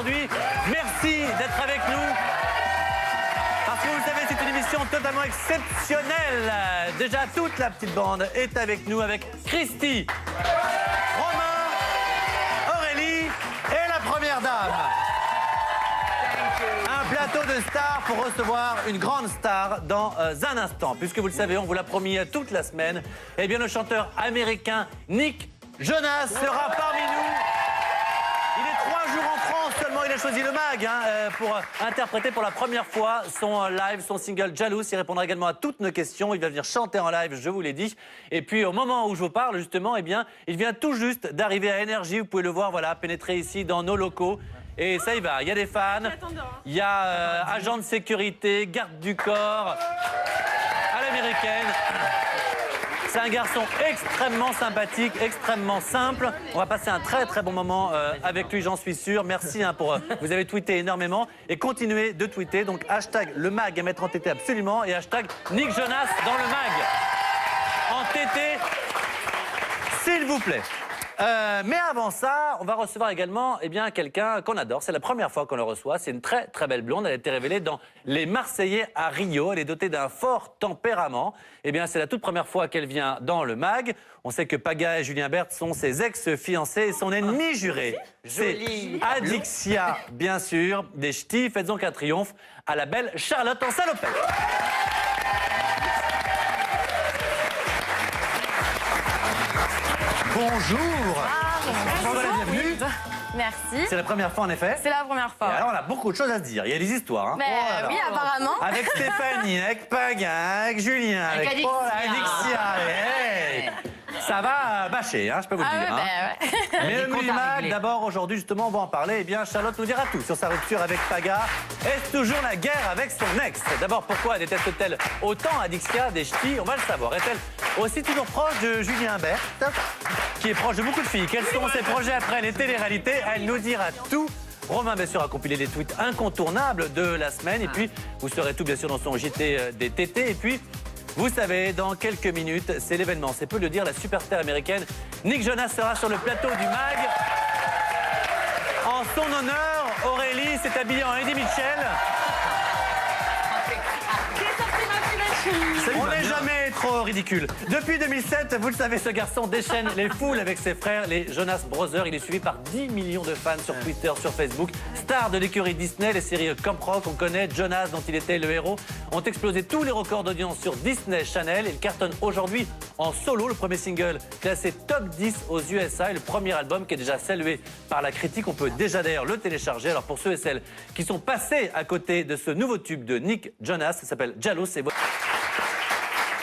aujourd'hui. Merci d'être avec nous. Parce que vous le savez, c'est une émission totalement exceptionnelle. Déjà, toute la petite bande est avec nous, avec Christy, Romain, Aurélie et la première dame. Un plateau de stars pour recevoir une grande star dans un instant. Puisque vous le savez, on vous l'a promis toute la semaine. Eh bien, le chanteur américain Nick Jonas sera parmi nous. Il est 3 jours en France seulement, il a choisi le MAG pour interpréter pour la première fois son live, son single Jaloux. Il répondra également à toutes nos questions, il va venir chanter en live, je vous l'ai dit. Et puis au moment où je vous parle justement, eh bien, il vient tout juste d'arriver à Énergie, vous pouvez le voir, voilà, pénétrer ici dans nos locaux. Et ça y va, il y a des fans, il y a agents de sécurité, garde du corps, à l'américaine. C'est un garçon extrêmement sympathique, extrêmement simple. On va passer un très très bon moment avec lui, j'en suis sûr. Merci pour... vous avez tweeté énormément et continuez de tweeter. Donc hashtag le MAG à mettre en TT absolument et hashtag Nick Jonas dans le MAG. En TT, s'il vous plaît. Mais avant ça, on va recevoir également quelqu'un qu'on adore. C'est la première fois qu'on le reçoit. C'est une très très belle blonde. Elle a été révélée dans Les Marseillais à Rio. Elle est dotée d'un fort tempérament. Eh bien, c'est la toute première fois qu'elle vient dans le MAG. On sait que Paga et Julien Bert sont ses ex-fiancés et son ennemi juré. C'est Adixia, bien sûr, des Ch'tis. Faites donc un triomphe à la belle Charlotte en salopette. Bonjour. Bonjour. La bienvenue. Merci. C'est la première fois en effet. C'est la première fois. Et alors on a beaucoup de choses à se dire. Il y a des histoires. Hein. Mais oui, apparemment. Avec Stéphanie, avec Paga, avec Julien, avec Adixia. Hey. Ça va bâcher, je peux vous le dire. Mais le menu du MAG, d'abord aujourd'hui justement, on va en parler. Eh bien, Charlotte nous dira tout sur sa rupture avec Paga. Est-ce toujours la guerre avec son ex? D'abord, pourquoi déteste-t-elle autant Adixia des Ch'tis? On va le savoir. Est-elle aussi toujours proche de Julien Bert, qui est proche de beaucoup de filles? Quels sont ses projets après les téléréalités? Elle nous dira tout. Romain, bien sûr, a compilé les tweets incontournables de la semaine. Et puis, vous serez tout, bien sûr, dans son JT des TT. Et puis, vous savez, dans quelques minutes, c'est l'événement. C'est peu de le dire, la superstar américaine Nick Jonas sera sur le plateau du MAG. En son honneur, Aurélie s'est habillée en Eddie Mitchell. On n'est jamais trop ridicule. Depuis 2007, vous le savez, ce garçon déchaîne les foules avec ses frères, les Jonas Brothers. Il est suivi par 10 millions de fans sur Twitter, sur Facebook. Star de l'écurie Disney, les séries Camp Rock, on connaît Jonas, dont il était le héros, ont explosé tous les records d'audience sur Disney Channel. Il cartonne aujourd'hui en solo, le premier single classé top 10 aux USA et le premier album qui est déjà salué par la critique. On peut déjà d'ailleurs le télécharger. Alors pour ceux et celles qui sont passés à côté de ce nouveau tube de Nick Jonas, ça s'appelle Jaloux.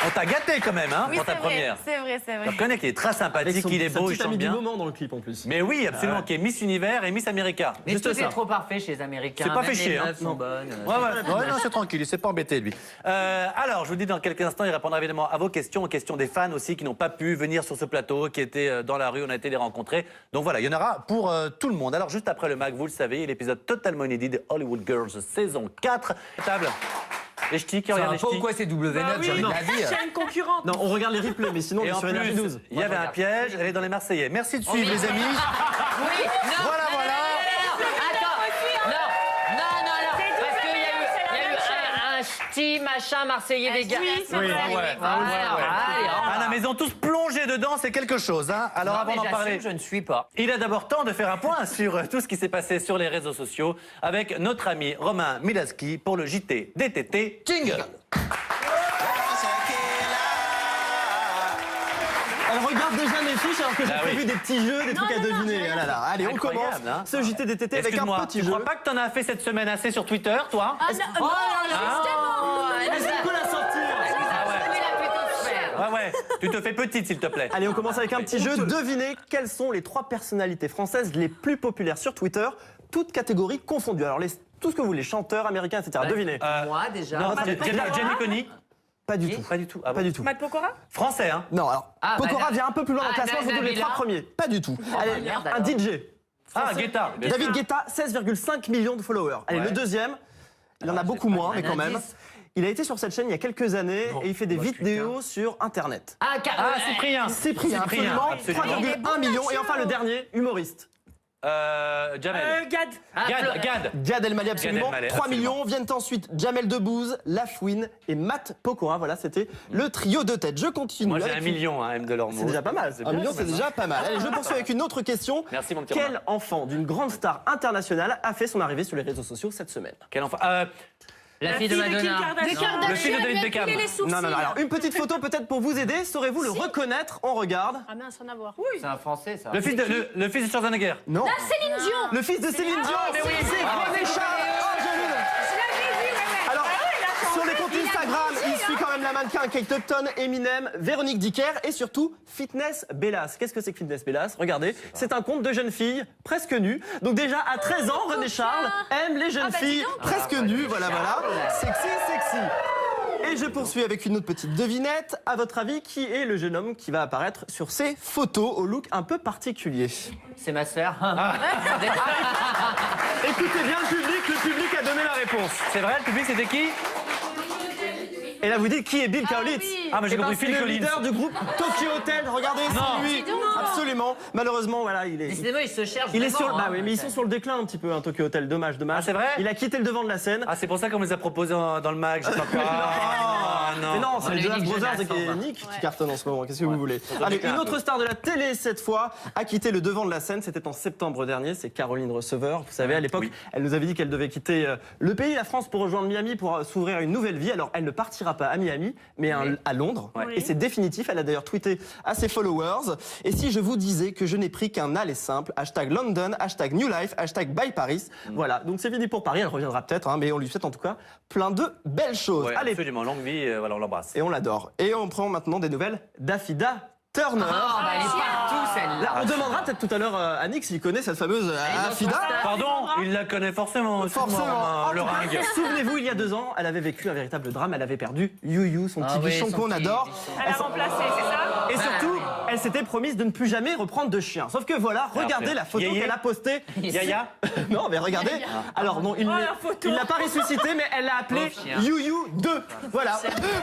On t'a gâté quand même, oui, pour ta première. C'est vrai. Je reconnais qu'il est très sympathique, il est beau, il chante bien. Du moment dans le clip en plus. Mais oui, absolument, qui est Miss Univers et Miss America. Mais tout est trop parfait chez les Américains. C'est pas fait Même chier, les meufs sont bonnes. Ouais, non, c'est tranquille, il s'est pas embêté lui. Alors, je vous dis dans quelques instants, il répondra évidemment à vos questions, aux questions des fans aussi qui n'ont pas pu venir sur ce plateau, qui étaient dans la rue, on a été les rencontrer. Donc voilà, il y en aura pour tout le monde. Alors juste après le MAG, vous le savez, l'épisode totalement inédit de Hollywood Girls saison 4. Table. Les Ch'tis qui regardent les Ch'tis. Pourquoi c'est W9? J'ai non. la vie. Chaîne concurrente. Non, on regarde les replays, mais sinon on Et est en sur Énergie plus, 12. il y avait un piège, elle est dans les Marseillais. Merci de suivre les amis. Oui, non. Voilà. Attends. Non. Parce qu'il y a eu un ch'ti, machin, Marseillais, des gars. Ah non, mais ils ont tous plongé dedans, c'est quelque chose. Alors avant d'en parler, Je ne suis pas. il est d'abord temps de faire un point sur tout ce qui s'est passé sur les réseaux sociaux avec notre ami Romain Milaski pour le JT DTT Jingle. Elle regarde déjà mes fiches alors que j'ai prévu des petits jeux, des trucs à deviner. Allez, on commence ce JT DTT avec un petit jeu. Tu crois pas que t'en as fait cette semaine assez sur Twitter, toi? Ah non, Est-ce qu'on peut la sortir? Ouais, tu te fais petite s'il te plaît. Allez, on commence avec un petit jeu. Devinez quelles sont les 3 personnalités françaises les plus populaires sur Twitter, toutes catégories confondues. Alors, tout ce que vous voulez, chanteurs, américains, etc. Devinez. Moi, déjà. Non, Jenny Coney. Pas du tout. Pas du tout. Ah bon. Pas du tout. Matt Pokora. Français, hein? Non, alors, Pokora vient un peu plus loin dans le Ah, classement, surtout les 3 premiers. Pas du tout. Allez, merde, un alors. DJ. Ah, Guetta. David Guetta, 16,5 millions de followers. Allez, le deuxième, il en a beaucoup moins, mais quand même. Il a été sur cette chaîne il y a quelques années et il fait des vidéos sur Internet. Ah, Cyprien. Cyprien, absolument. 3,1 millions. Et enfin, le dernier, humoriste. Jamel. Gad. Gad. Elmaleh, absolument. Elmaleh, 3 absolument. millions. Viennent ensuite Jamel Debbouze, Lafouine et Matt Pokora. Voilà, c'était le trio de tête. Je continue. Moi, j'ai avec 1 million, hein, M de l'Ormeau. C'est déjà pas mal. 1 million, c'est déjà pas mal. Allez, je poursuis avec une autre question. Merci, mon petit Quel Romain. enfant d'une grande star internationale a fait son arrivée sur les réseaux sociaux cette semaine? Quel enfant La fille de Madonna. Le fils de David Beckham. Non. Alors, une petite photo peut-être pour vous aider. Saurez-vous le reconnaître? On regarde. Ah mince, rien à voir. C'est un français, ça. Le fils de Schwarzenegger. Non. Céline Dion. Le fils de Céline Dion. mais oui. C'est René Charles. Oh, je l'ai. Alors, sur les comptes Instagram, il suit quand même la mannequin Kate Upton, Eminem, Véronique Dicker et surtout Fitness Bellas. Qu'est-ce que c'est que Fitness Bellas? Regardez, c'est un compte de jeunes filles presque nues. Donc déjà à 13 ans, René Charles aime les jeunes filles presque nues. Voilà. Sexy. Et je poursuis avec une autre petite devinette. À votre avis, qui est le jeune homme qui va apparaître sur ces photos au look un peu particulier? C'est ma sœur. Écoutez bien le public a donné la réponse. C'est vrai, le public, c'était qui? Et là, vous dites qui est Bill Kaulitz? Ah, mais j'ai Eh ben, compris, c'est Phil le Collins. leader du groupe Tokyo Hotel. Regardez, Non. c'est lui. Absolument. Malheureusement, voilà, il est. Décidément, il se cherche. Il est sur. vraiment, Bah hein. oui, mais ils sont sur le déclin un petit peu, Tokyo Hotel. Dommage. Ah, c'est vrai? Il a quitté le devant de la scène. Ah, c'est pour ça qu'on les a proposés dans le mag, je sais pas quoi. Ah, Mais non, On c'est les lui Jonas dit que Brothers Jonas et s'en va. Nick qui cartonnent en ce moment. Qu'est-ce que vous voulez? se Allez, déclin une un autre peu. star de la télé cette fois a quitté le devant de la scène. C'était en septembre dernier. C'est Caroline Receveur. Vous savez, à l'époque, elle nous avait dit qu'elle devait quitter le pays, la France, pour rejoindre Miami pour s'ouvrir une nouvelle vie. Alors, elle ne partira pas à Miami, mais à Londres. Et c'est définitif. Elle a d'ailleurs tweeté à ses followers. Et si je vous disais que je n'ai pris qu'un aller simple, hashtag London, hashtag New Life, hashtag By Paris. Voilà. Donc c'est fini pour Paris. Elle reviendra peut-être, mais on lui souhaite en tout cas plein de belles choses. Ouais, Allez. absolument, longue vie, voilà, on l'embrasse. Et on l'adore. Et on prend maintenant des nouvelles d'Afida Turner. Oh, bah, elle est partout, celle-là. Là, on demandera peut-être tout à l'heure à Nick s'il connaît cette fameuse Afida. Pardon, il la connaît forcément. Forcément. Le ringue. Souvenez-vous, il y a 2 ans, elle avait vécu un véritable drame. Elle avait perdu You, son petit Ah oui, bichon son qu'on petit adore. bichon. Elle a remplacé, c'est ça? Et surtout, elle s'était promise de ne plus jamais reprendre de chien. Sauf que voilà, regardez la photo Yéyé. qu'elle a postée. Yaya. Non, mais regardez. Alors, non, il Oh, la photo. ne l'a pas ressuscité, mais elle l'a appelé Pauvre chien. You 2. Voilà.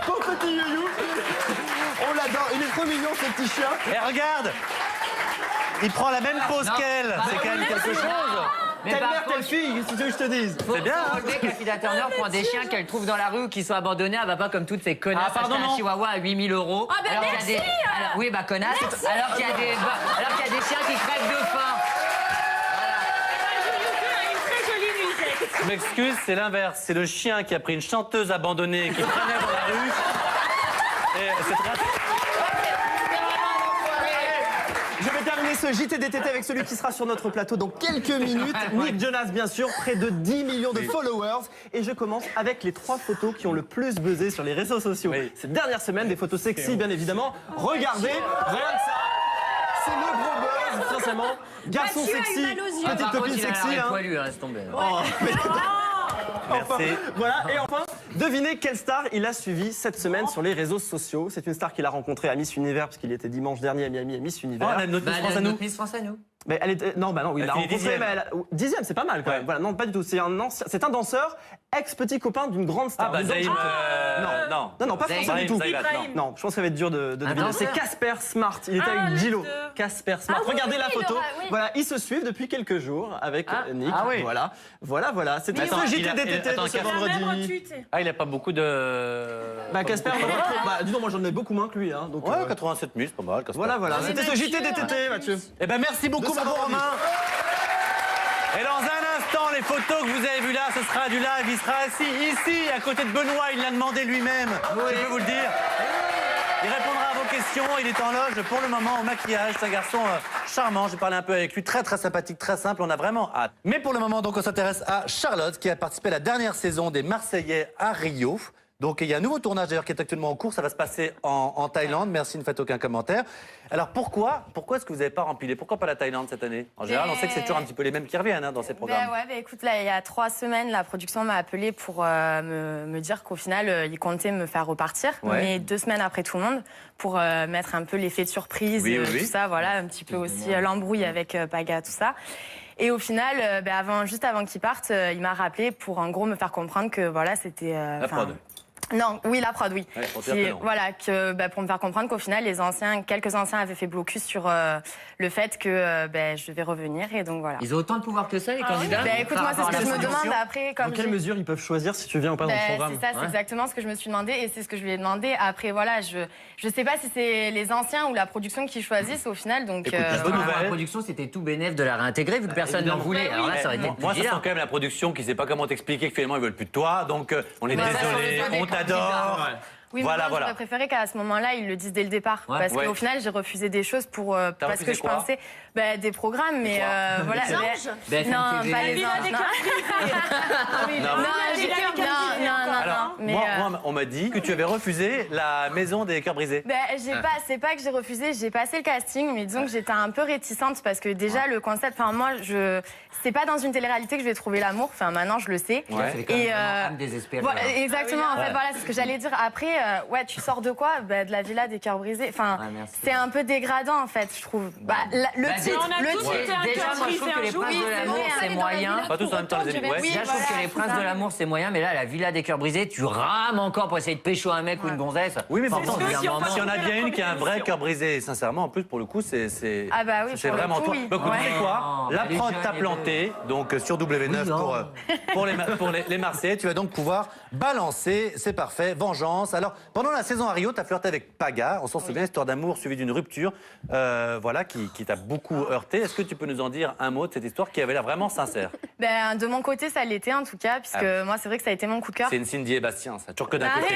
Pauvre petit You. On l'adore. Il est trop mignon, ce petit chien. Et regarde, il prend la même pose Non. qu'elle. C'est quand même quelque chose. Mais Telle par mère, contre, telle fille, si tu veux que je te dise. faut C'est bien, hein. relever qu'Afida Turner prend des chiens qu'elle trouve dans la rue ou qui sont abandonnés. Elle va pas comme toutes ces connasses Ah, pardon, acheter un non. chihuahua à 8 000 €. Ah, bah, alors qu'il y a merci, oui, bah connasse. Alors qu'il y a des chiens qui crèvent de faim. Une très jolie musette. Je m'excuse, c'est l'inverse. C'est le chien qui a pris une chanteuse abandonnée qui traînait dans la rue. Et c'est très... Je vais terminer ce JTDTT avec celui qui sera sur notre plateau dans quelques minutes. Nick Jonas, bien sûr, près de 10 millions de followers. Et je commence avec les 3 photos qui ont le plus buzzé sur les réseaux sociaux. Oui. Ces dernières semaines, des photos sexy, bien évidemment. Regardez, rien que ça. C'est le gros buzz, sincèrement. Garçon Mathieu a eu sexy, mal aux yeux. petite Par copine contre, il a sexy. l'air Hein. poilu, laisse tomber. Oh, mais- Enfin, Merci. voilà, et enfin, devinez quelle star il a suivi cette semaine sur les réseaux sociaux. C'est une star qu'il a rencontrée à Miss Univers, parce qu'il était dimanche dernier à Miami à Miss Oh, Univers. on a notre Bah, Miss France à nous. notre Miss France à nous. Mais elle était. Non, bah non, il Elle l'a finit rencontré, 10e. mais dixième, c'est pas mal quand même. Ouais. Voilà, non, pas du tout. C'est un danseur, ex-petit copain d'une grande star. Ah bah d'une Zaïm, grande- non. Non, pas Zaïm. français du tout. Zaïm, Ibrahim. Non, je pense que ça va être dur de deviner. C'est danseur. Casper Smart. Il était Ah, avec le Gillo. deux. Casper Smart. Ah oui, Regardez oui, la oui, photo. oui. Voilà, ils se suivent depuis quelques jours avec Nick. Ah oui. Voilà. C'était Attends, ce il a- JTDTT attends, de ce Casper- Elle a même vendredi. retweeté. Ah, il a pas beaucoup de... Bah Casper, Pas beaucoup de non, followers. bah dis donc, moi j'en ai beaucoup moins que lui. Hein, donc, Ouais, 87 000, c'est pas mal. Casper. voilà. Oui, C'était ce Mathieu, JTDTT, Mathieu. Eh ben merci beaucoup, De mon bon savoir Romain. Et dans un instant, les photos que vous avez vues là, ce sera du live. Il sera assis ici, à côté de Benoît. Il l'a demandé lui-même. Je peux vous le dire. Il répondra à vos questions. Il est en loge pour le moment au maquillage. C'est un garçon charmant. J'ai parlé un peu avec lui. Très, très sympathique, très simple. On a vraiment hâte. Mais pour le moment, donc, on s'intéresse à Charlotte, qui a participé à la dernière saison des Marseillais à Rio. Donc il y a un nouveau tournage d'ailleurs qui est actuellement en cours, ça va se passer en Thaïlande, merci, ne faites aucun commentaire. Alors pourquoi est-ce que vous n'avez pas rempilé? Pourquoi pas la Thaïlande cette année? En général, on sait que c'est toujours un petit peu les mêmes qui reviennent dans ces programmes. Écoute, là, il y a 3 semaines, la production m'a appelé pour me dire qu'au final, ils comptaient me faire repartir. Ouais. Mais 2 semaines après tout le monde, pour mettre un peu l'effet de surprise, Oui, oui, oui. tout ça, voilà, un petit peu aussi l'embrouille avec Paga, tout ça. Et au final, juste avant qu'il parte, il m'a rappelé pour en gros me faire comprendre que voilà, c'était. La prod. Non, oui, la prod, oui. Ouais, pour dire que non. Voilà, pour me faire comprendre qu'au final, quelques anciens avaient fait blocus sur le fait que je devais revenir et donc voilà. Ils ont autant de pouvoir que ça, les candidats? Écoute, moi, c'est ce que je me demande après. Dans quelle mesure ils peuvent choisir si tu viens ou pas dans le programme? C'est ça, c'est exactement ce que je me suis demandé et c'est ce que je lui ai demandé. Après, voilà, je sais pas si c'est les anciens ou la production qui choisissent au final. Donc, Écoute, la bonne voilà. nouvelle. La production, c'était tout bénef de la réintégrer vu que personne n'en voulait. Alors là, ça aurait été Moi, ça sent quand même la production qui sait pas comment t'expliquer que finalement ils veulent plus de toi. Donc, on est désolé, on t'adore. Oui, mais moi, j'aurais préféré qu'à ce moment-là, ils le disent dès le départ. Ouais. Parce qu'au final, j'ai refusé des choses parce que je quoi pensais des programmes, mais voilà. BFM Non, TV. pas les anges. Moi, on m'a dit que tu avais refusé la maison des cœurs brisés. C'est pas que j'ai refusé, j'ai passé le casting, mais disons que j'étais un peu réticente parce que déjà le concept, moi, c'est pas dans une télé-réalité que je vais trouver l'amour. Enfin, maintenant, je le sais. C'est quand même vraiment désespéré. Voilà, exactement. En fait, voilà, c'est ce que j'allais dire. Après, tu sors de quoi? De la villa des cœurs brisés. Enfin, c'est un peu dégradant, en fait, je trouve. Le titre. Déjà, moi, je trouve que les princes de l'amour, c'est moyen. Pas tous en même temps, les amis. Déjà, je trouve que les princes de l'amour, c'est moyen, mais là, la villa des cœurs brisés, tu rames encore pour essayer de pécho un mec ou une gonzesse. Oui, mais pourtant, si si on a bien une qui a un vrai cœur brisé, sincèrement, en plus, pour le coup, c'est vraiment toi. Donc, tu sais quoi? La prod t'a planté, donc sur W9 pour les Marseillais. Tu vas donc pouvoir balancer, c'est parfait, vengeance. Alors, pendant la saison à Rio, tu as flirté avec Paga, on s'en souvient, histoire d'amour suivie d'une rupture, qui t'a beaucoup heurté. Est-ce que tu peux nous en dire un mot de cette histoire qui avait l'air vraiment sincère? De mon côté, ça l'était en tout cas, puisque moi, c'est vrai que ça a été mon coup de cœur. C'est une Cindy et Bastien, ça. Toujours que d'un côté.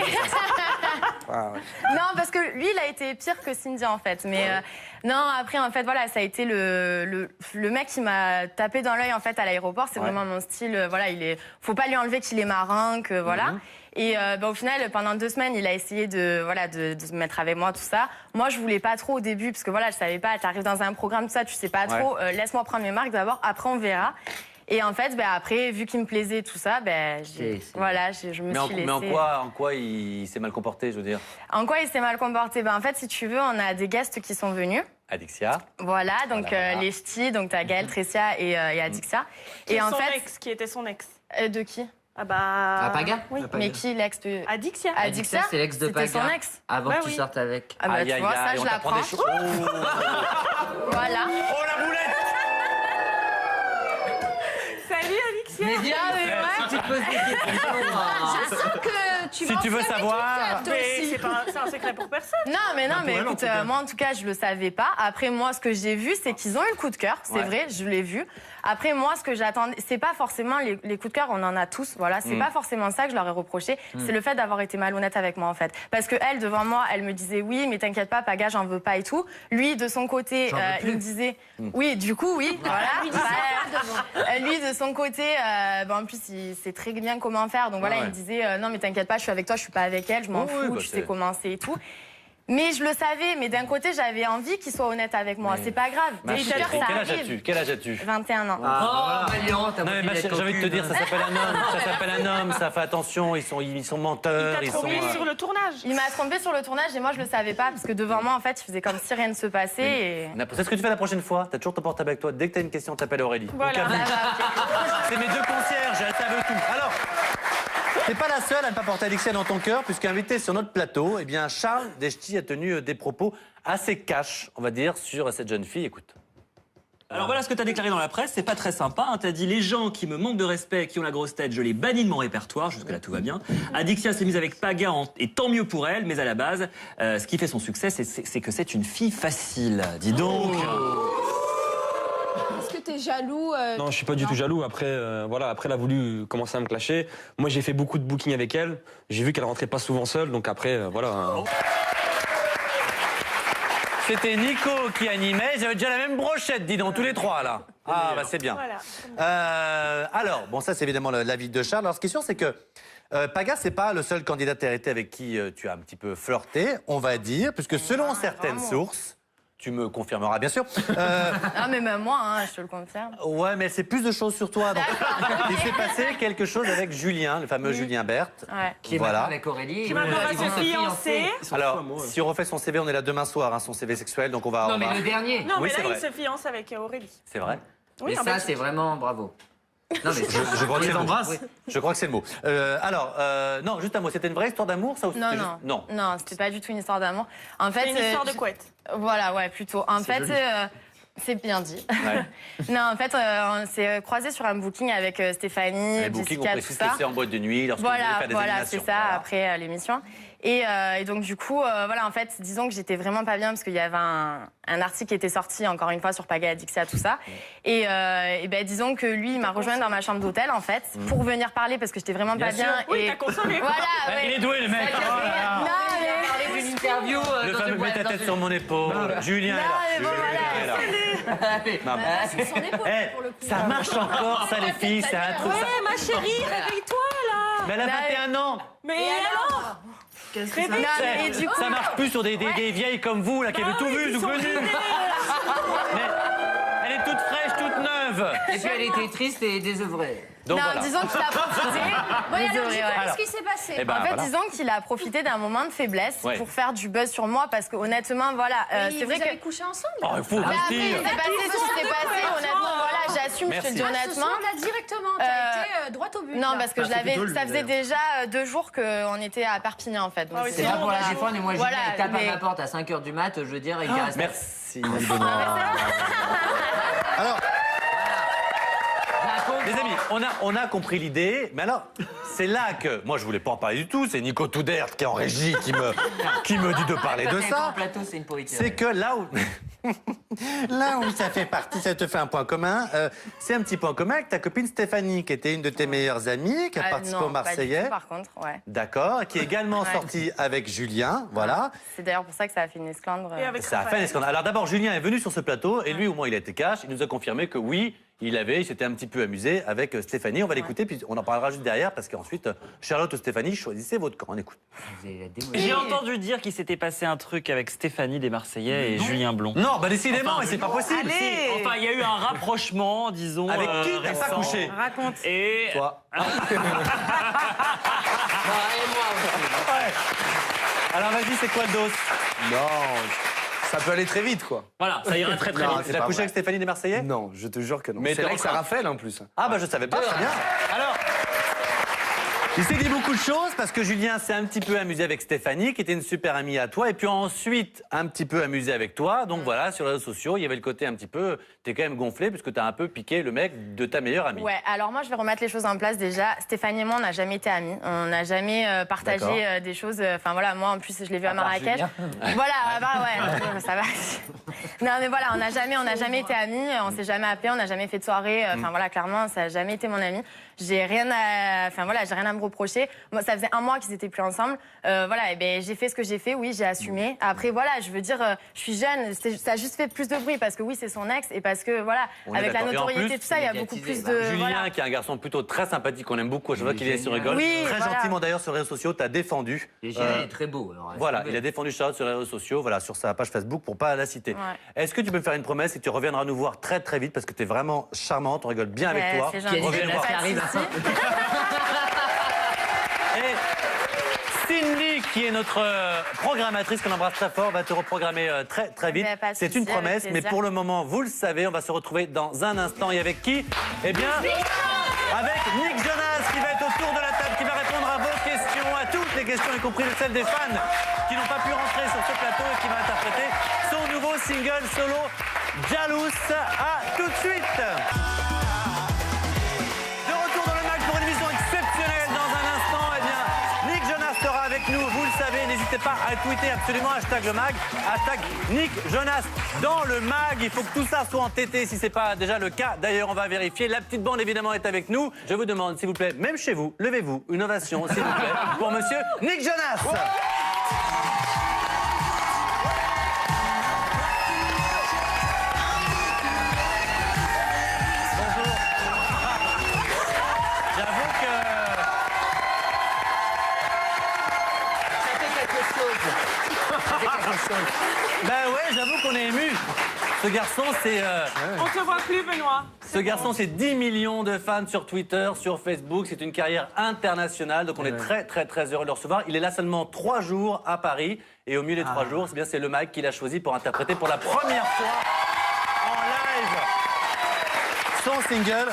Non, parce que lui, il a été pire que Cindy, en fait. Mais non, après, en fait, voilà, ça a été le mec qui m'a tapé dans l'œil, en fait, à l'aéroport. C'est vraiment mon style. Voilà, faut pas lui enlever qu'il est marin, que voilà. Et au final, pendant 2 semaines, il a essayé de se mettre avec moi, tout ça. Moi, je voulais pas trop au début, parce que voilà, je savais pas, t'arrives dans un programme, tout ça, tu sais pas trop. Laisse-moi prendre mes marques d'abord, après on verra. Et en fait, après, vu qu'il me plaisait, tout ça, je me suis laissée. Mais en quoi il s'est mal comporté, je veux dire? En quoi il s'est mal comporté? En fait, si tu veux, on a des guests qui sont venus. Adixia. Voilà, donc les ch'tis, donc t'as Gaël, Tressia et Adixia. Et en fait, qui était son ex. De qui? Paga? Oui. Mais qui, l'ex de... Adixia. Adixia, c'est l'ex de Paga. C'était son ex. Avant que tu sortes avec. Tu vois, ça, je l'apprends. Voilà. Oh, la boulette! Salut, Adixia. Mais viens, si tu poses des questions. Je sens que tu Si tu veux savoir... Mais c'est un secret pour personne. Non, mais écoute, moi, en tout cas, je le savais pas. Après, moi, ce que j'ai vu, c'est qu'ils ont eu le coup de cœur. C'est vrai, je l'ai vu. Après, moi, ce que j'attendais, c'est pas forcément les coups de cœur, on en a tous, voilà. C'est pas forcément ça que je leur ai reproché. C'est le fait d'avoir été malhonnête avec moi, en fait. Parce que elle, devant moi, elle me disait oui, mais t'inquiète pas, Paga, j'en veux pas et tout. Lui, de son côté, il me disait oui, du coup, oui, voilà. Lui, de son côté, en plus, il sait très bien comment faire. Donc voilà, il me disait non, mais t'inquiète pas, je suis avec toi, je suis pas avec elle, je m'en fous, tu sais comment c'est et tout. Mais je le savais, mais d'un côté, j'avais envie qu'il soit honnête avec moi. C'est pas grave. Quel âge as-tu? 21 ans. Oh, Valiant, t'as j'ai envie de te dire, ça s'appelle un homme. Ça s'appelle un homme, ça fait attention, ils sont menteurs. Il t'a trompé sur le tournage. Il m'a trompé sur le tournage et moi, je le savais pas. Parce que devant moi, en fait, il faisait comme si rien ne se passait. C'est ce que tu fais la prochaine fois. T'as toujours ton portable avec toi. Dès que t'as une question, t'appelles Aurélie. Voilà. C'est mes 2 concierges, elles savent tout. Alors, t'es pas la seule à ne pas porter Adixia dans ton cœur, puisqu'invité sur notre plateau, Charles Deschty a tenu des propos assez cash, on va dire, sur cette jeune fille. Écoute. Alors voilà ce que tu as déclaré dans la presse, c'est pas très sympa. Tu as dit les gens qui me manquent de respect, qui ont la grosse tête, je les bannis de mon répertoire. Jusque-là, tout va bien. Adixia s'est mise avec Paga et tant mieux pour elle, mais à la base, ce qui fait son succès, c'est que c'est une fille facile. Dis donc. Est-ce que t'es jaloux Non, je suis pas du tout jaloux. Après, après, elle a voulu commencer à me clasher. Moi, j'ai fait beaucoup de booking avec elle. J'ai vu qu'elle rentrait pas souvent seule, donc après, C'était Nico qui animait. Ils avaient déjà la même brochette, dis donc, tous les 3, là. Ah, c'est bien. Voilà. Alors, ça, c'est évidemment l'avis de Charles. Alors, ce question, c'est que Paga, c'est pas le seul candidat arrêté avec qui tu as un petit peu flirté, on va dire, puisque selon certaines sources, tu me confirmeras, bien sûr. Ah, mais même moi, je te le confirme. Ouais, mais c'est plus de choses sur toi. Donc, il s'est passé quelque chose avec Julien, le fameux Julien Berthe. Ouais. Qui est maintenant avec Aurélie. Qui maintenant va se fiancer. Alors, si on refait son CV, on est là demain soir, son CV sexuel, donc on va... Non, mais le dernier. Non, Oui, mais là, c'est il se fiance avec Aurélie. C'est vrai. Oui, mais ça, c'est vraiment bravo. Non, mais Je crois que c'est le mot. embrasse. Je crois que c'est le mot. Non, juste un mot. C'était une vraie histoire d'amour, ça ou Non, c'était non. juste... Non. Non, c'était pas du tout une histoire d'amour. En fait, C'est une histoire de couette. Voilà, ouais, plutôt. En fait, c'est bien dit. Ouais. Non, en fait, on s'est croisés sur un booking avec Stéphanie, Les bookings, on Jessica, tout précise que ça. c'est en boîte de nuit, lorsque vous allez Voilà, faire des voilà, animations. c'est ça, Voilà. après l'émission. Et donc, du coup, voilà, en fait, disons que j'étais vraiment pas bien parce qu'il y avait un article qui était sorti, encore une fois, sur Paga Adixia, tout ça. Et ben, disons que lui, il m'a rejoint dans ma chambre d'hôtel, en fait, pour venir parler parce que j'étais vraiment pas bien. Oui, et t'as consommé. voilà, Ouais, ouais. Il est doué, le mec. Non, mais... parler d'une interview. Le fameux mets ta tête sur mon épaule. Julien Non, mais bon, est là. voilà. Julien est là. Non, mais- C'est son épaule, Eh, pour le coup. ça marche encore, ça, les filles. C'est un truc. ça- Ouais, ma chérie, réveille-toi là. Mais elle a 21 ans. Mais alors Non, Eh, mais du coup... Ça marche plus sur des vieilles comme vous, là, qui avaient tout vu, tout connu. Mais elle est toute fraîche, toute neuve. Et puis elle était triste et désœuvrée. Donc non, voilà. disons qu'il a profité. Désolée, ouais. Alors, Qu'est-ce qui s'est passé eh ben, En fait, voilà. disons qu'il a profité d'un moment de faiblesse Ouais. pour faire du buzz sur moi parce que honnêtement, voilà, c'est vrai que. couché ensemble. Oh, il faut Bah, après, il dire. s'est passé ce qui s'est passé. Honnêtement, voilà, j'assume, je te le dis Merci. honnêtement. Là, directement, t'as été droit au but. Non, là. parce que Ah, je l'avais. plutôt lui, Ça faisait d'ailleurs. déjà 2 jours qu'on était à Perpignan en fait. Donc Ah oui, C'est là pour la défendre et moi, Voilà, Julien, il tape mais- à ma porte à 5h du mat, je veux dire, il caresse. Merci. Les amis, on a compris l'idée, mais alors, c'est là que, moi je voulais pas en parler du tout, c'est Nico Toudert qui est en régie qui me dit de parler de Un ça. plateau, c'est une poétie. C'est que là où... Là où ça fait partie, ça te fait un point commun, c'est un petit point commun avec ta copine Stéphanie, qui était une de tes meilleures amies, qui a participé non, au pas du Marseillais. tout, par contre, ouais. D'accord, qui est également Ouais. sortie avec Julien, voilà. C'est d'ailleurs pour ça que ça a fait une esclandre. Et avec Ça a fait un scandale. Alors d'abord, Julien est venu sur ce plateau et lui, au moins, il a été cash. Il nous a confirmé que oui, il s'était un petit peu amusé avec Stéphanie. On va l'écouter, puis on en parlera juste derrière, parce qu'ensuite, Charlotte ou Stéphanie, choisissez votre camp. On écoute. J'ai entendu dire qu'il s'était passé un truc avec Stéphanie des Marseillais et Julien Blond. Non, bah décidément, mais c'est pas possible. Allez. Enfin, il y a eu un rapprochement, disons. Avec qui t'as pas récent. couché? Raconte. Et Toi. et moi aussi. Alors vas-y, c'est quoi le dos? Non, ça peut aller très vite, quoi. voilà, ça ira très très Non, vite. c'est Tu as pas couché vrai. avec Stéphanie des Marseillais? Non, je te jure que non. Mais C'est t'es là que ça encore- Raphaël en plus. Ah bah je savais pas, très bien. Alors, il s'est dit beaucoup de choses parce que Julien s'est un petit peu amusé avec Stéphanie, qui était une super amie à toi, et puis ensuite un petit peu amusé avec toi. Donc voilà, sur les réseaux sociaux, il y avait le côté un petit peu, t'es quand même gonflé puisque t'as un peu piqué le mec de ta meilleure amie. Ouais, alors moi je vais remettre les choses en place déjà. Stéphanie et moi on n'a jamais été amis, on n'a jamais partagé D'accord. des choses. Enfin voilà, moi en plus je l'ai vu à Marrakech. Julien. Voilà, bah ouais, ça va. Non mais voilà, on n'a jamais été amis, on s'est jamais appelé, on n'a jamais fait de soirée. Enfin voilà, clairement ça n'a jamais été mon ami. J'ai rien à me reprocher. Moi ça faisait 1 mois qu'ils étaient plus ensemble. Voilà, et ben j'ai fait ce que j'ai fait, oui j'ai assumé. Après voilà, je veux dire, je suis jeune, ça a juste fait plus de bruit parce que oui c'est son ex et parce que voilà, On est avec la d'accord. Et en notoriété plus, tout ça, il y a médiatisé, beaucoup plus bah, de Julien, voilà. qui est un garçon plutôt très sympathique, qu'on aime beaucoup, je vois Il qu'il est est sur génial. rigole. Oui, très voilà. gentiment d'ailleurs sur les réseaux sociaux, t'as défendu. Et Julien est très beau. Alors, Voilà, laisse il a tomber. défendu Charlotte sur les réseaux sociaux, voilà, sur sa page Facebook pour pas la citer. Ouais. Est-ce que tu peux me faire une promesse et tu reviendras nous voir très très vite parce que tu es vraiment charmante, on rigole bien avec Ouais, toi. c'est gentil. Reviens nous voir. Pas de arrive. souci. Et Cindy, qui est notre programmatrice, qu'on embrasse très fort, va te reprogrammer très très vite. Ben, pas de C'est une souci, avec promesse, mais plaisir. pour le moment, vous le savez, on va se retrouver dans un instant. Et avec qui? Eh bien, avec Nick Jonas, qui va être autour de la table, qui va répondre à vos questions, à toutes les questions, y compris celles des fans qui n'ont pas pu rentrer sur ce plateau et qui va interpréter son nouveau single solo, Jalouse. À tout de suite. De retour dans le mag pour une émission exceptionnelle dans un instant. Eh bien, Nick Jonas sera avec nous, vous le savez. N'hésitez pas à tweeter absolument hashtag le mag, hashtag Nick Jonas dans le mag. Il faut que tout ça soit entêté si c'est pas déjà le cas. D'ailleurs, on va vérifier. La petite bande évidemment est avec nous. Je vous demande, s'il vous plaît, même chez vous, levez-vous, une ovation, s'il vous plaît, pour monsieur Nick Jonas. Bonjour. J'avoue que... Ça fait quelque chose. Ça fait quelque chose. Ben ouais, j'avoue qu'on est ému. Ce garçon, c'est... On te voit plus, Benoît. Ce garçon, c'est 10 millions de fans sur Twitter, sur Facebook. C'est une carrière internationale. Donc, on est très, très, très heureux de le recevoir. Il est là seulement 3 jours à Paris. Et au milieu des 3 jours, c'est le Mag qu'il a choisi pour interpréter pour la première fois en live son single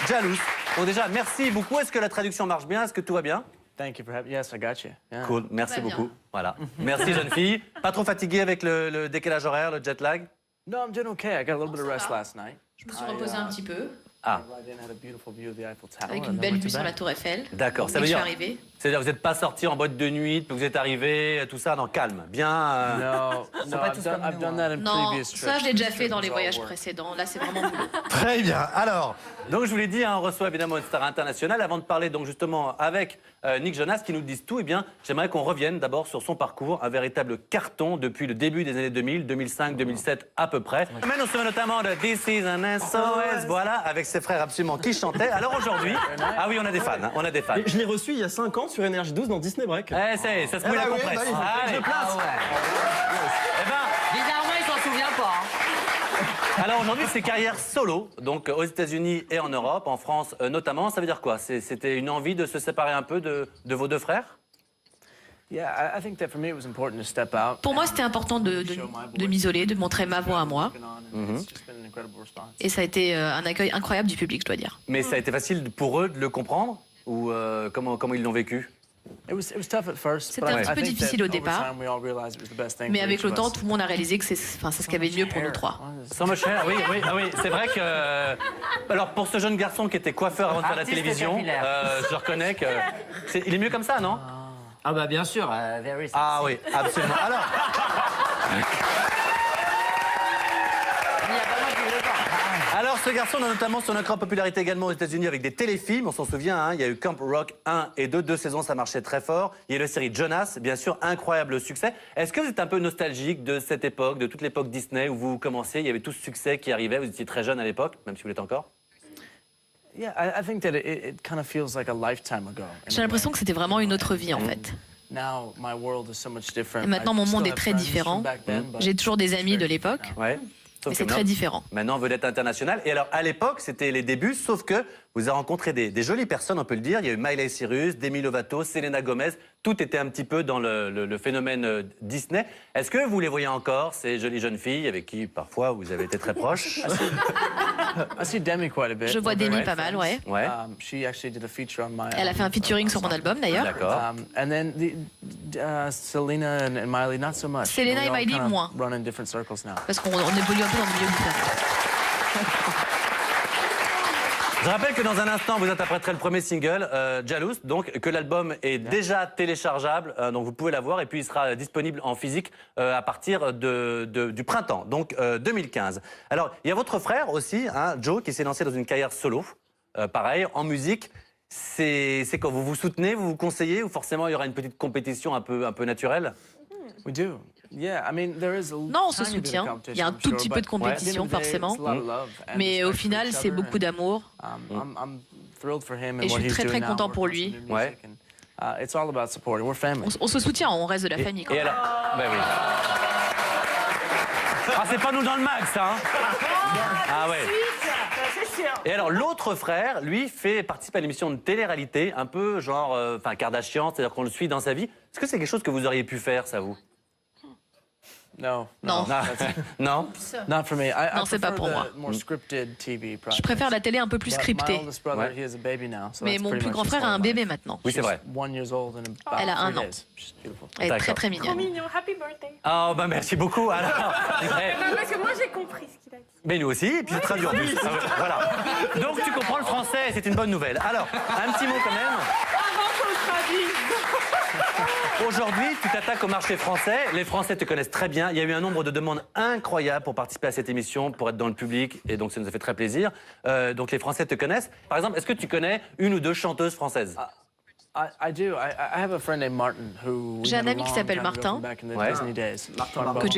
Jalous. Bon, déjà, merci beaucoup. Est-ce que la traduction marche bien? Est-ce que tout va bien? Thank you for having. Yes, I got you. Yeah. Cool, merci bien. beaucoup. Voilà. Merci, jeune fille. Pas trop fatiguée avec le décalage horaire, le jet lag? No, I'm doing okay. I got a little bit of rest last night. Je me suis reposée un petit peu, Ah, I had a beautiful view of the Eiffel Tower. avec and une then belle went to vue sur bed. la Tour Eiffel. d'accord. Ça Et veut je suis dire, arrivée. c'est-à-dire, vous n'êtes pas sorti en boîte de nuit, puis vous êtes arrivé, tout ça, dans calme. Bien. No, no, I've done that in Non, previous ça trips. je l'ai déjà fait dans It les was all voyages work. précédents. Là, c'est vraiment boulot. Très bien. Alors, donc je vous l'ai dit, hein, on reçoit évidemment une star internationale. Avant de parler donc justement avec Nick Jonas qui nous dise tout, eh bien, j'aimerais qu'on revienne d'abord sur son parcours, un véritable carton depuis le début des années 2000, 2005, 2007 à peu près. Mais on se souvient notamment de This is an SOS, voilà, avec ses frères absolument qui chantaient. Alors aujourd'hui, ah oui, on a des fans, hein, on a des fans. Et je l'ai reçu il y a 5 ans sur Énergie 12 dans Disney Break. Eh, ça se met la bah oui, compresse. bah oui, faut que je Allez. le place. Eh ben, Bizarrement, il s'en souvient pas. Hein. alors aujourd'hui, c'est carrière solo, donc aux États-Unis et en Europe, en France notamment. Ça veut dire quoi? C'était une envie de se séparer un peu de vos deux frères? Yeah, I think that for me it was important to step out. Pour moi, c'était important de m'isoler, de montrer ma voix à moi. It's just been an incredible response. Et ça a été un accueil incroyable du public, je dois dire. Mais ça a été facile pour eux de le comprendre? Ou comment ils l'ont vécu? It was tough at first. C'était but un I petit peu think difficile that au over départ. time, we all realized it was the best thing Mais for avec each le of temps, us. tout le monde a réalisé que c'est ce qu'il y avait de mieux pour nous trois. So much hair, oui, oui, ah oui. C'est vrai que. Alors, pour ce jeune garçon qui était coiffeur avant de faire la Artiste télévision, capillaire. je reconnais que. Il est mieux comme ça, non? Ah bah bien sûr, very Ah oui, absolument. Alors. Il n'y a pas moi qui le vois. Alors, ce garçon a notamment son incroyable popularité également aux États-Unis avec des téléfilms. On s'en souvient, hein, il y a eu Camp Rock 1 et 2, 2 saisons, ça marchait très fort. Il y a eu la série Jonas, bien sûr, incroyable succès. Est-ce que vous êtes un peu nostalgique de cette époque, de toute l'époque Disney où vous commenciez? Il y avait tout ce succès qui arrivait, vous étiez très jeune à l'époque, même si vous l'êtes encore. Yeah, I think that it kind of feels like a lifetime ago. J'ai l'impression que c'était vraiment une autre vie, en fait. Now my world is so much different. Et maintenant, I mon still monde est have très friends différent. from back then, but J'ai toujours des amis de l'époque, Ouais. Sauf mais que c'est très maintenant- différent. Maintenant, vedette internationale. Et alors, à l'époque, c'était les débuts, sauf que vous avez rencontré des jolies personnes, on peut le dire. Il y a eu Miley Cyrus, Demi Lovato, Selena Gomez. Tout était un petit peu dans le phénomène Disney. Est-ce que vous les voyez encore, ces jolies jeunes filles avec qui, parfois, vous avez été très proches? I see Demi quite a bit. Je vois We're Demi very pas mal, ouais. Ouais, She actually did a feature on my. Elle a fait un featuring sur mon album, d'ailleurs. d'accord. And then Selena and Miley, not so much. Selena We et all Miley, kinda moins. Run in different circles now. Parce qu'on évolue un peu dans le milieu différent. Je rappelle que dans un instant, vous interpréterez le premier single, Jalous, donc que l'album est déjà téléchargeable, donc vous pouvez l'avoir, et puis il sera disponible en physique à partir du printemps, donc 2015. Alors, il y a votre frère aussi, hein, Joe, qui s'est lancé dans une carrière solo, pareil, en musique. C'est quoi? Vous vous soutenez, vous vous conseillez, ou forcément il y aura une petite compétition un peu naturelle? We do. Yeah, I mean, there is a Non, on se tiny bit of soutient. competition, Il y a un I'm tout sure, petit peu but de compétition, at the end of the day, forcément. it's a lot of love and Mais au respect for final, each c'est other, beaucoup and, d'amour. I'm thrilled for him and Et je what suis he's très, doing très now, content pour working lui. on some new Ouais. music, and, it's all about supporting. We're family. On se soutient, on reste de la famille. Quoi. Et alors, ben oui. Ah, c'est pas nous dans le mag, ça, hein? Ah ouais. C'est sûr. Et alors, l'autre frère, lui, participe à l'émission de télé-réalité, un peu genre, Kardashian, c'est-à-dire qu'on le suit dans sa vie. Est-ce que c'est quelque chose que vous auriez pu faire, ça, vous? No, Non. Non? not for me. I Non, c'est pas prefer pour the moi. more scripted TV Je projects. préfère la télé un peu plus But scriptée. My oldest brother, Ouais. he has a baby now, so Mais that's mon pretty plus much grand his frère a whole un bébé life. maintenant. Oui, c'est vrai. 1 year old in about Elle a 1 3 an. days. She's beautiful. Elle est D'accord. très très Trop mignonne. mignon. Happy birthday. Oh, bah merci beaucoup. Alors, Non, parce que moi, j'ai compris ce qu'il a dit. mais nous aussi, et puis c'est traduit en plus. Voilà. Donc tu comprends le français, c'est une bonne nouvelle. Alors, un petit mot quand même. Avant qu'on le traduise. Aujourd'hui, tu t'attaques au marché français. Les Français te connaissent très bien. Il y a eu un nombre de demandes incroyables pour participer à cette émission, pour être dans le public, et donc ça nous a fait très plaisir. Donc les Français te connaissent. Par exemple, est-ce que tu connais une ou deux chanteuses françaises? I do. I have a friend named Martin who. J'ai un ami qui s'appelle Martin. Ouais.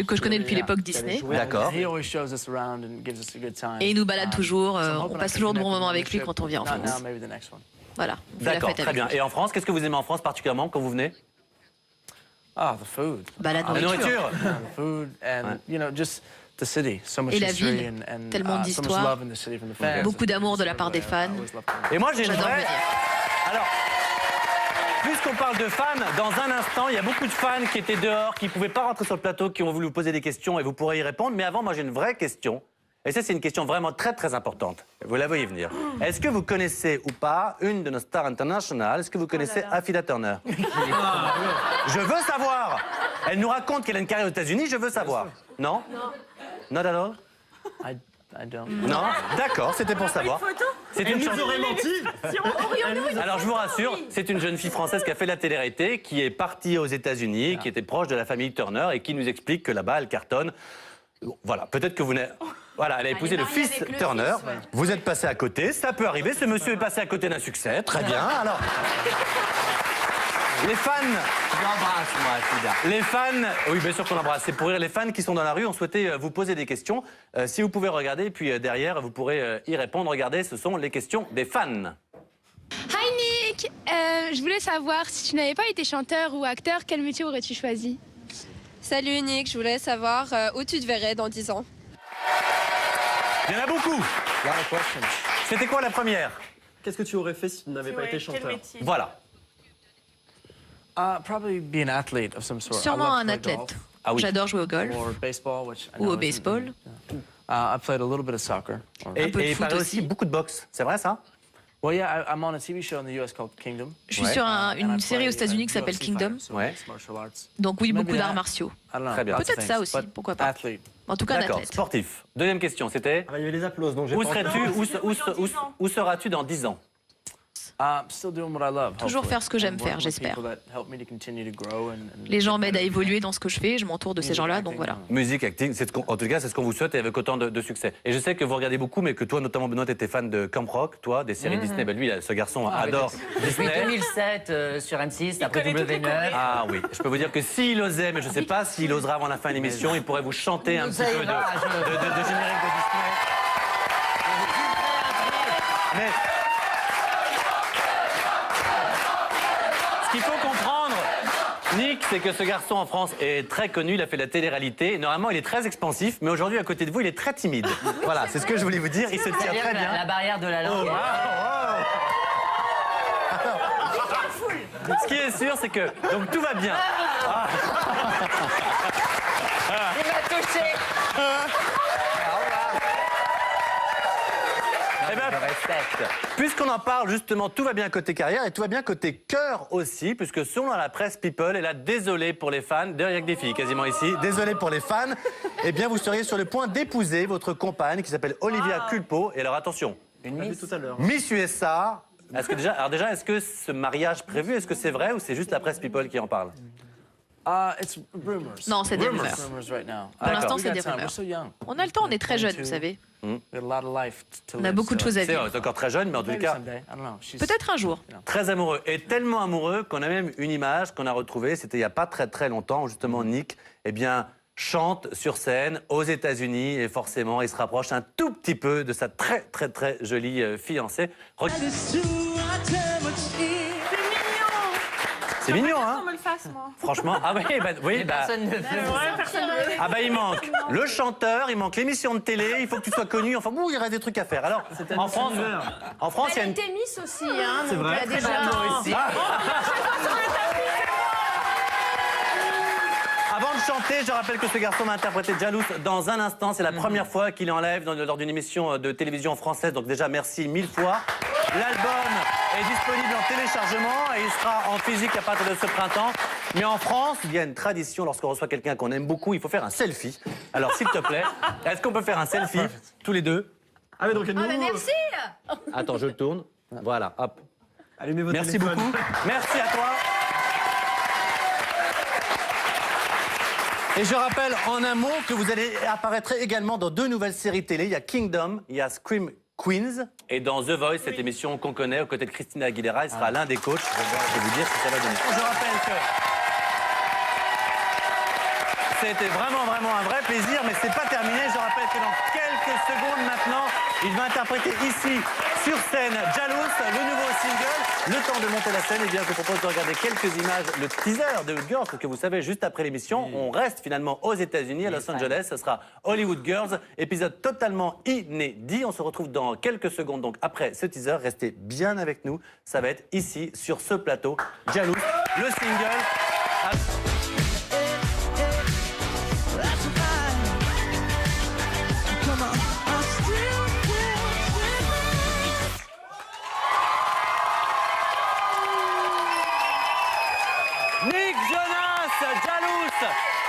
Que je connais depuis l'époque Disney. D'accord. He always shows us around and gives us a good time. Et il nous balade toujours. So I'm On hoping I passe can toujours de connect bons with moments him avec on lui the quand on vient en trip. Not France. now, maybe the next one. Voilà. on fait la D'accord, fête très avec bien. lui. Et en France, qu'est-ce que vous aimez en France particulièrement quand vous venez? Ah, the food. Bah, la La nourriture. nourriture. The food and you know just the city. So much Et la history ville. and Tellement so much d'histoire. love in the city from the fans. Beaucoup d'amour de la part des fans. I always love coming. Et moi, j'ai une J'adore vraie... venir. Alors, puisqu'on parle de fans, dans un instant, il y a beaucoup de fans qui étaient dehors, qui ne pouvaient pas rentrer sur le plateau, qui ont voulu vous poser des questions et vous pourrez y répondre. Mais avant, moi, j'ai une vraie question. Et ça, c'est une question vraiment très, très importante. Vous la voyez venir. Est-ce que vous connaissez ou pas une de nos stars internationales? Est-ce que vous connaissez Affida Turner? Je veux savoir. Elle nous raconte qu'elle a une carrière aux États-Unis, je veux savoir. Non? Non. Not at all? I don't. Non? D'accord, c'était pour savoir. C'est une chanteuse. Alors je vous rassure, c'est une jeune fille française qui a fait la télé-réalité, qui est partie aux États-Unis, qui était proche de la famille Turner et qui nous explique que là-bas, elle cartonne. Voilà, peut-être que vous n'avez... Voilà, elle a épousé le fils Turner. Vous êtes passé à côté, ça peut arriver. Ce monsieur est passé à côté d'un succès, très bien. Alors, les fans... J'embrasse, moi, Affida. Les fans... Oui, bien sûr qu'on embrasse. C'est pour rire. Les fans qui sont dans la rue ont souhaité vous poser des questions. Si vous pouvez regarder, et puis derrière, vous pourrez y répondre. Regardez, ce sont les questions des fans. Hi Nick, je voulais savoir si tu n'avais pas été chanteur ou acteur, quel métier aurais-tu choisi? Salut Nick, je voulais savoir où tu te verrais dans 10 ans. Il y en a beaucoup. C'était quoi la première? Qu'est-ce que tu aurais fait si tu n'avais pas été chanteur? Voilà. Probably be an athlete of some sort. Sûrement un athlète. Ah oui. J'adore jouer au golf Or baseball, which I ou know au isn't- baseball. I played a little bit of soccer. Et, peu de et il foot paraît aussi. aussi beaucoup de boxe. C'est vrai ça? Well, yeah, I'm on a TV show in the US called Kingdom. Je suis sur And une I série play aux États-Unis qui a s'appelle UFC Kingdom. fighter, so Ouais. it's martial arts. Donc oui, Maybe beaucoup d'arts that. martiaux. I don't know. Très bien. lots of Peut-être ça things, aussi, but pourquoi pas. Athlete. En tout cas, un D'accord, athlète. sportif. Deuxième question, c'était? Ah bah, il y avait les applauses, donc j'ai Où pas serais-tu? Où seras-tu dans 10 ans? Still doing what I love. Toujours hopefully. faire ce que j'aime And faire, working with j'espère. people that help me to continue to grow and Les gens get m'aident à better. évoluer dans ce que je fais, je m'entoure de ces gens-là, donc voilà. Musique, acting, en tout cas, c'est ce qu'on vous souhaite et avec autant de succès. Et je sais que vous regardez beaucoup, mais que toi, notamment, Benoît, t'étais fan de Camp Rock, toi, des séries Disney. Ben, lui, ce garçon adore Depuis Disney. 2007 sur M6, après W9. Ah oui, je peux vous dire que s'il osait, mais je ne sais pas s'il osera avant la fin de l'émission, il pourrait vous chanter un petit peu de générique de Disney. Mais ce qu'il faut comprendre, Nick, c'est que ce garçon en France est très connu, il a fait la télé-réalité. Normalement, il est très expansif, mais aujourd'hui, à côté de vous, il est très timide. Voilà, c'est ce que je voulais vous dire. Il se tient C'est-à-dire très que bien. la barrière de la langue. Ce qui est sûr, c'est que donc tout va bien. Il m'a touché. Eh ben, Je respecte. puisqu'on en parle justement, tout va bien côté carrière et tout va bien côté cœur aussi, puisque selon la presse People, et là, désolé pour les fans, d'ailleurs il n'y a que des filles quasiment ici, désolé pour les fans, eh bien vous seriez sur le point d'épouser votre compagne qui s'appelle Olivia Culpo. Et alors attention, Une miss. tout à l'heure. Miss USA. Est-ce que déjà, est-ce que ce mariage prévu, est-ce que c'est vrai ou c'est juste la presse People qui en parle? It's rumors. Non, c'est des rumeurs. Rumors right now. Pour l'instant, We c'est got des time. rumeurs. We're so young. On a le temps, on est très jeunes, vous savez. We got a lot of life to On a live, beaucoup de so- choses à C'est vivre. encore très jeune, mais en tout Maybe cas, someday. I don't know. She's- Peut-être un jour. très amoureux. Et tellement amoureux qu'on a même une image qu'on a retrouvée, c'était il n'y a pas très très longtemps, où justement Nick, eh bien, chante sur scène aux États-Unis et forcément, il se rapproche un tout petit peu de sa très très très jolie fiancée. C'est mignon, hein? On me le fasse, moi. Franchement, ah oui, bah, Personne ne veut. ah bah il manque le chanteur, il manque l'émission de télé, il faut que tu sois connu. Enfin bon, il reste des trucs à faire. Alors, en France, il y a Elle une... était Miss aussi, hein. C'est donc vrai. il y a déjà... Avant de chanter, je rappelle que ce garçon m'a interprété Jalouse dans un instant. C'est la première fois qu'il est en live lors d'une émission de télévision française. Donc déjà, merci 1000 fois. L'album est disponible en téléchargement et il sera en physique à partir de ce printemps. Mais en France, il y a une tradition, lorsqu'on reçoit quelqu'un qu'on aime beaucoup, il faut faire un selfie. Alors s'il te plaît, est-ce qu'on peut faire un selfie tous les deux? Ah mais donc nous... Merci. Attends, je le tourne. Voilà, hop. Allumez votre Merci téléphone. beaucoup. Merci à toi. Et je rappelle en un mot que vous allez apparaître également dans 2 nouvelles séries télé. Il y a Kingdom, il y a Scream Queens. Et dans The Voice, cette émission qu'on connaît, aux côtés de Christina Aguilera, il sera l'un des coachs. Je vais vous dire ce que ça va donner. Je rappelle que c'était vraiment un vrai plaisir, mais c'est pas terminé. Je rappelle que dans quelques secondes maintenant, il va interpréter ici, sur scène, Jalouse, le nouveau single. Le temps de monter la scène, eh bien, je vous propose de regarder quelques images, le teaser de Hollywood Girls, parce que vous savez, juste après l'émission, on reste finalement aux États-Unis, à Los Angeles. Ce sera Hollywood Girls, épisode totalement inédit. On se retrouve dans quelques secondes, donc après ce teaser. Restez bien avec nous. Ça va être ici, sur ce plateau, Jalouse, le single.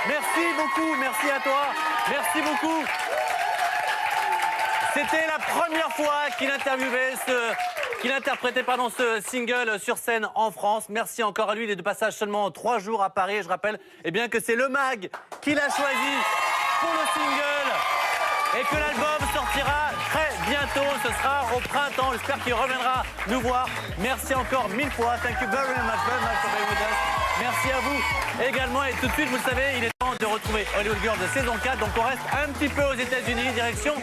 Merci beaucoup, merci à toi. Merci beaucoup. C'était la première fois qu'il interviewait qu'il interprétait ce single sur scène en France. Merci encore à lui. Il est de passage seulement 3 jours à Paris. Et je rappelle que c'est le MAG qui l'a choisi pour le single et que l'album sortira très bientôt. Ce sera au printemps. J'espère qu'il reviendra nous voir. Merci encore 1000 fois. Thank you very much for being with us. Merci à vous également. Et tout de suite, vous le savez, il est temps de retrouver Hollywood Girls de saison 4. Donc on reste un petit peu aux États-Unis, direction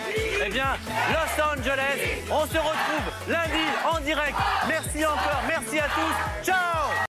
Los Angeles. On se retrouve lundi en direct. Merci encore, merci à tous. Ciao!